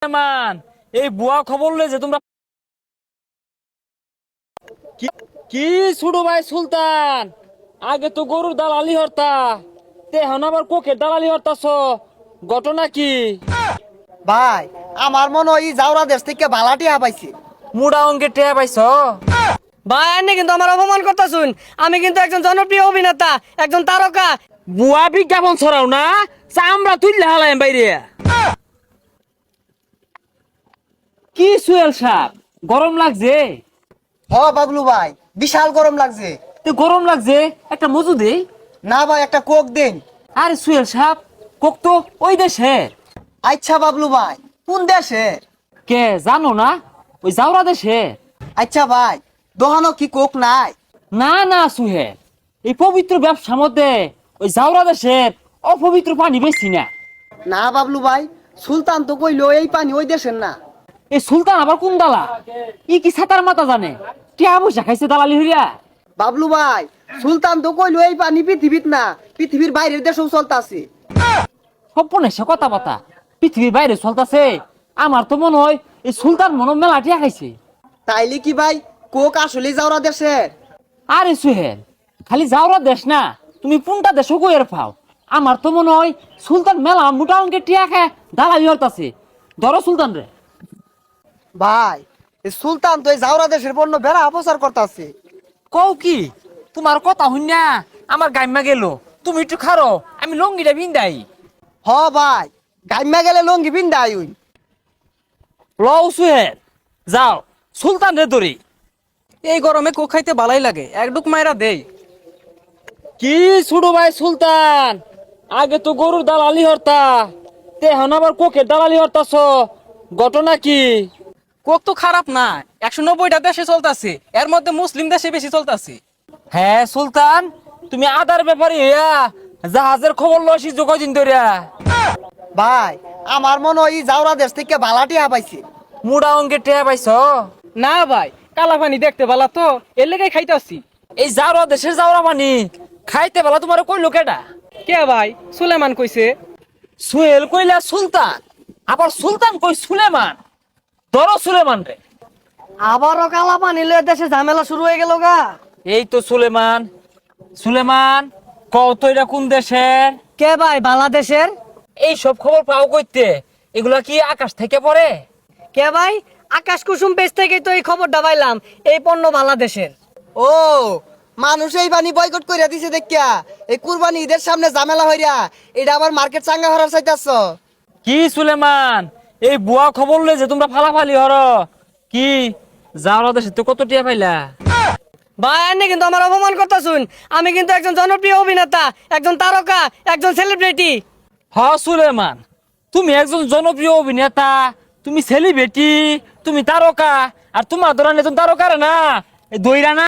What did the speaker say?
মান এই বুয়া খবর লই যে তোমরা কি কি ছোট ভাই সুলতান আগে তো গরুর দালালি হরতা তে এখন আবার কোকের দালালি হরতাছ ঘটনা কি? ভাই আমার মনে হয় জাউরা দেশ থেকে বালাটি হাবাইছে। মুড়া অঙ্কে টেয়া পাইছ? ভাই আপনি কিন্তু আমার অপমান করতেছুন। আমি কিন্তু একজন জনপ্রিয় অভিনেতা, একজন তারকা। বুয়া বিজ্ঞাপন ছড়াও না, চামড়া তুললে হালাম বাইরে। কি সুয়েল সাপ গরম লাগছে? হ বাবলু ভাই, বিশাল গরম লাগছে। তো গরম লাগছে একটা মজু দে। না ভাই, একটা কোক দেন। আরে সুয়েল সাপ কোক তো ওই দেশে। আচ্ছা বাবলু ভাই, কোন দেশে? কে জানো না? ওই জাউরা দেশে। আচ্ছা ভাই, দোহানো কি কোক নাই? না না সুহে, এই পবিত্র ব্যবসার মধ্যে ওই জাউরা দেশের অপবিত্র পানি বেশি না। না বাবলু ভাই, সুলতান তো কইলো এই পানি ওই দেশের না। এই সুলতান আবার কোন দালা? ই কি ছাতার মাথা জানে? টিয়া পয়সা খাইছে দালালি হইয়া। বাবলু ভাই, সুলতান তো কইলো এই পানি পৃথিবীত না, পৃথিবীর বাইরের দেশেও চলতাছে। সে কথা বাতা পৃথিবীর বাইরে চলতেছে। আমার তো মনে হয় এই সুলতান মনে হয় মেলা টিয়া খাইছে। তাইলে কি ভাই কোক আসলে জাউরা দেশের? আরে সুহেল, খালি জাউরা দেশ না, তুমি কোনটা দেশও কইয়ের পাও। আমার তো মনে হয় সুলতান মেলা মোটা অঙ্কের টিয়া খায় দালালি হইতাছে। ধরো সুলতান রে। ভাই, এই সুলতান তো এই জাউরা দেশের পণ্য বেড়া অপচার করতাছে। কও কি? তোমার কথা শুনিয়া আমার গাইমা গেল। তুমি একটু খারো, আমি লঙ্গিটা ভিন্দাই। হ ভাই, গাইমা গেলে লঙ্গি পিন্দাই হই। লও সুহেল, যাও সুলতান রে ধরি। এই গরমে কোক খাইতে ভালোই লাগে, এক ডুক মাইরা দেই। কি ছোট ভাই সুলতান, আগে তো গরুর দালালি হরতা তে এখন আবার কোকের দালালি হরতাছ ঘটনা কি? কোক তো খারাপ না, 190টা দেশে চলতেছে, এর মধ্যে মুসলিম দেশে বেশি চলতেছে। হ্যাঁ সুলতান, তুমি আদার ব্যাপারে হইয়া জাহাজের খবর লসি যোগাদিন ধরিয়া। ভাই, আমার মনে হয় এই জাউরা দেশ থেকে বালাটি হাবাইছে। মুড়া অঙ্কে টেয়া পাইছ? না ভাই, কালা পানি দেখতে ভালো তো, এর লেগে খাইতাছি। এই জাউরা দেশের জাউরা পানি খাইতে বেলা তোমার কইলো কেডা? কে ভাই? সুলেমান কইছে। সুহেল কইলা সুলতান, আবার সুলতান কই সুলেমান। ধরো সুলেমান রে। আবারও কালা পানি লয়ে দেশে ঝামেলা শুরু হয়ে গেল গা। এই তো সুলেমান। সুলেমান, কও তো এটা কোন দেশের? কে ভাই? বাংলাদেশের। এই সব খবর পাও কইতে? এগুলা কি আকাশ থেকে পড়ে? কে ভাই? আকাশ কুসুম পেজ থেকে তো এই খবরটা পাইলাম, এই পণ্য বাংলাদেশের। ও, মানুষ এই পানি বয়কট কইরা দিছে দেখিয়া এই কুরবানি ঈদের সামনে ঝামেলা হইরা এটা আবার মার্কেট চাঙ্গা হরার চাইতাছ। কি সুলেমান, এই বুয়া খবর লই যে তোমরা ফালাফালি হর কি? যাওয়ার দেশে তো কত টিয়া পাইলা? ভাই আপনি কিন্তু আমার অপমান করতেছুন। আমি কিন্তু একজন জনপ্রিয় অভিনেতা, একজন তারকা, একজন সেলিব্রিটি। হ সুলেমান, তুমি একজন জনপ্রিয় অভিনেতা, তুমি সেলিব্রিটি, তুমি তারকা, আর তোমার ধরেন একজন তারকারে না দইরা না